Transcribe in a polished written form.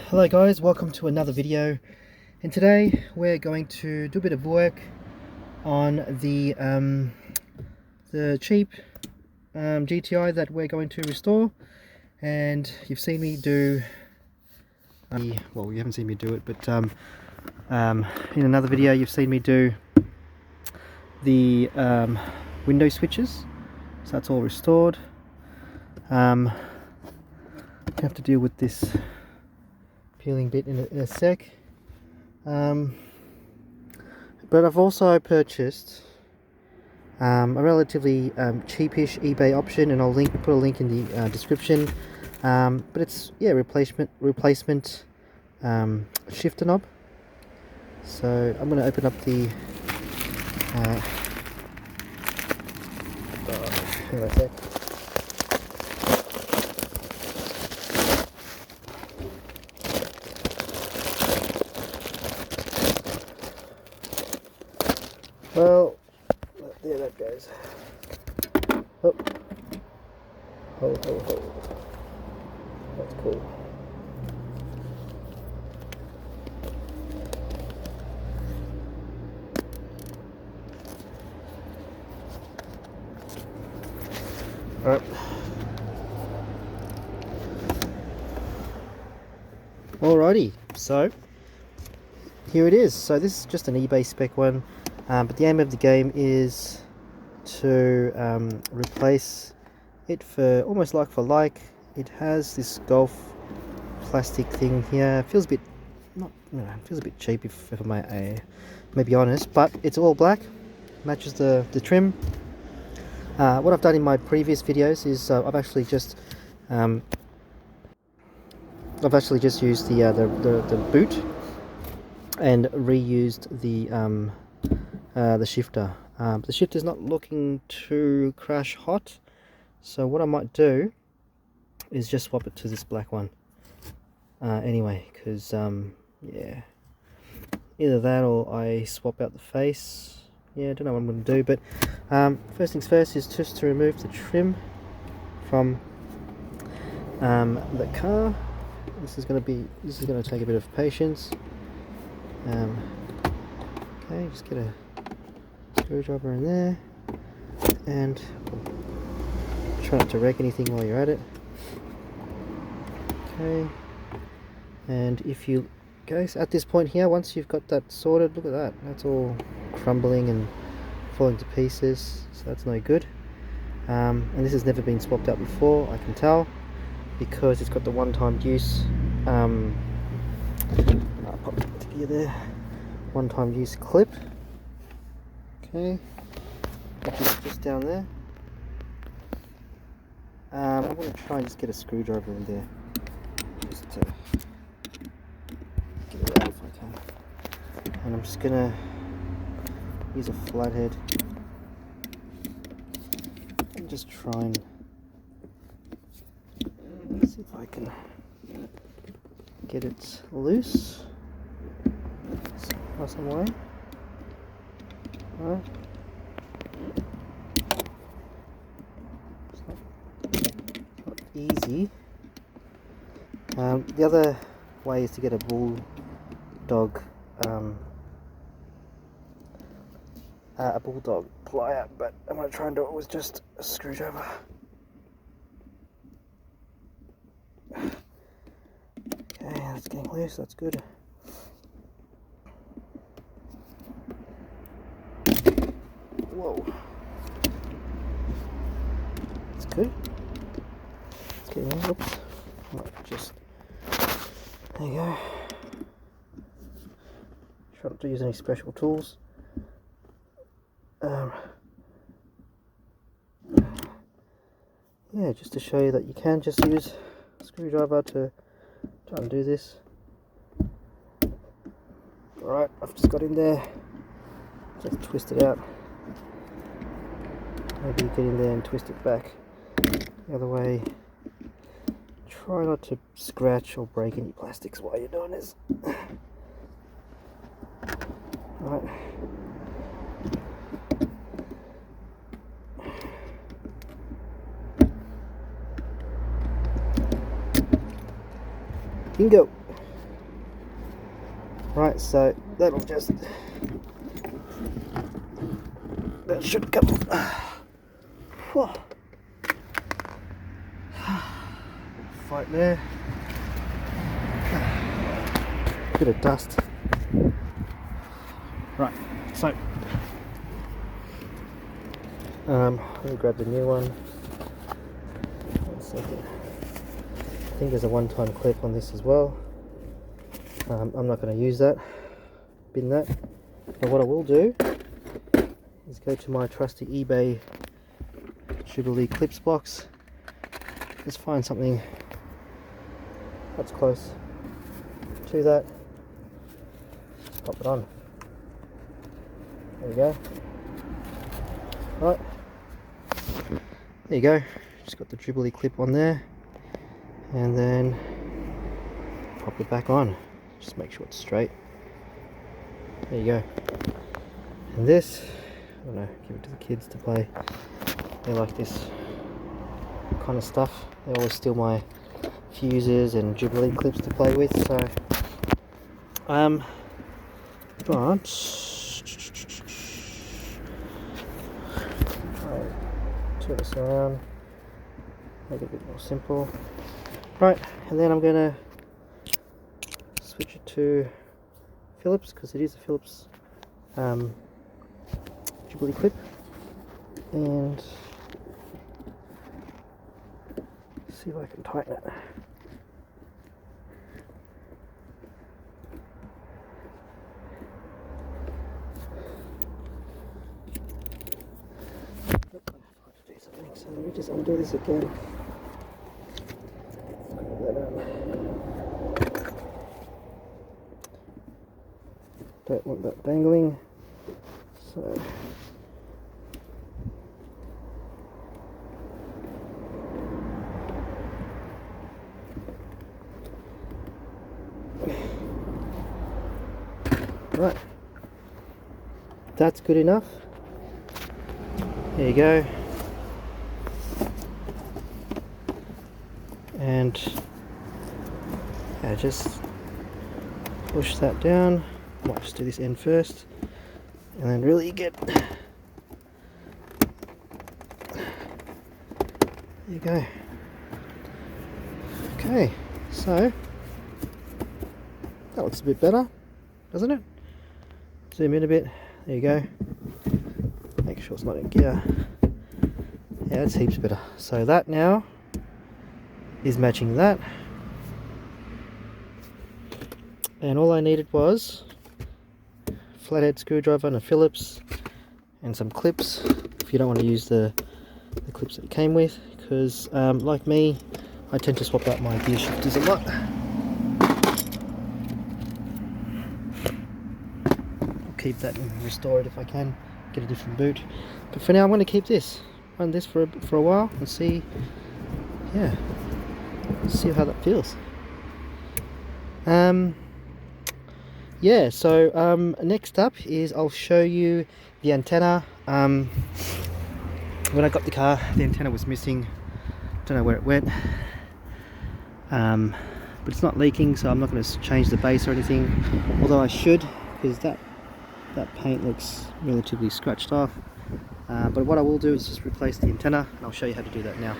Hello guys, welcome to another video, and today we're going to do a bit of work on the cheap GTI that we're going to restore. And you've seen me do well, you haven't seen me do it, but in another video you've seen me do the window switches, so that's all restored. I have to deal with this peeling bit in a sec, but I've also purchased a relatively cheapish eBay option, and I'll put a link in the description. But it's replacement shifter knob. So I'm going to open up the hang on a sec. Well, there that goes. Oh. Ho. That's cool. Alright. Alrighty, so here it is. So this is just an eBay spec one. But the aim of the game is to replace it for almost like for like. It has this Golf plastic thing here. It feels a bit, feels a bit cheap if I may be honest. But it's all black, matches the trim. What I've done in my previous videos is I've actually just used the boot and reused the shifter. The shifter's not looking too crash hot, so what I might do is just swap it to this black one anyway, because yeah, either that or I swap out the face. Yeah, I don't know what I'm going to do, but first things first is just to remove the trim from the car. This is going to take a bit of patience. Okay, just get a screwdriver in there, and try not to wreck anything while you're at it. Okay, and if you guys at this point here, once you've got that sorted, look at that, that's all crumbling and falling to pieces, so that's no good. And this has never been swapped out before, I can tell, because it's got the one-time use I'll pop it together there, one-time use clip. Okay, just down there. I'm going to try and just get a screwdriver in there, just to get it out if I can. And I'm just going to use a flathead and just try and see if I can get it loose some way. Right. It's not easy. The other way is to get a bulldog plier, but I'm going to try and do it with just a screwdriver. Okay, that's getting loose, that's good. Whoa, that's good. Let's get in. Oops. Just there you go. Try not to use any special tools. Yeah, just to show you that you can just use a screwdriver to try and do this. Alright, I've just got in there. Just twist it out. Maybe get in there and twist it back the other way. Try not to scratch or break any plastics while you're doing this. Right. Bingo. Right, so that'll just, that should come. Whew. Fight there. Bit of dust. Right, so let me grab the new one. 1 second. I think there's a one-time clip on this as well. I'm not going to use that, bin that. But what I will do is go to my trusty eBay Jubilee clips box. Just find something that's close to that. Just pop it on. There you go. Right. There you go. Just got the Jubilee clip on there. And then pop it back on. Just make sure it's straight. There you go. And this, I don't know, give it to the kids to play. They like this kind of stuff. They always steal my fuses and Jubilee clips to play with, so but turn this around, make it a bit more simple. Right, and then I'm gonna switch it to Phillips, because it is a Phillips Jubilee clip, and see if I can tighten it. Nope, I have to do something, so let me just undo this again. Don't want that dangling, so right, that's good enough. There you go. And yeah, just push that down. Might just do this end first, and then really get. There you go. Okay, so that looks a bit better, doesn't it? Zoom in a bit. There you go. Make sure it's not in gear. Yeah, it's heaps better. So that now is matching that, and all I needed was flathead screwdriver and a Phillips and some clips, if you don't want to use the clips that it came with, because like me, I tend to swap out my gear shifters a lot. I'll keep that and restore it if I can, get a different boot, but for now I'm going to keep this, run this for a while and see, yeah, see how that feels. Yeah, so next up is I'll show you the antenna. When I got the car, the antenna was missing. Don't know where it went, but it's not leaking, so I'm not going to change the base or anything, although I should, because that paint looks relatively scratched off. But what I will do is just replace the antenna, and I'll show you how to do that now.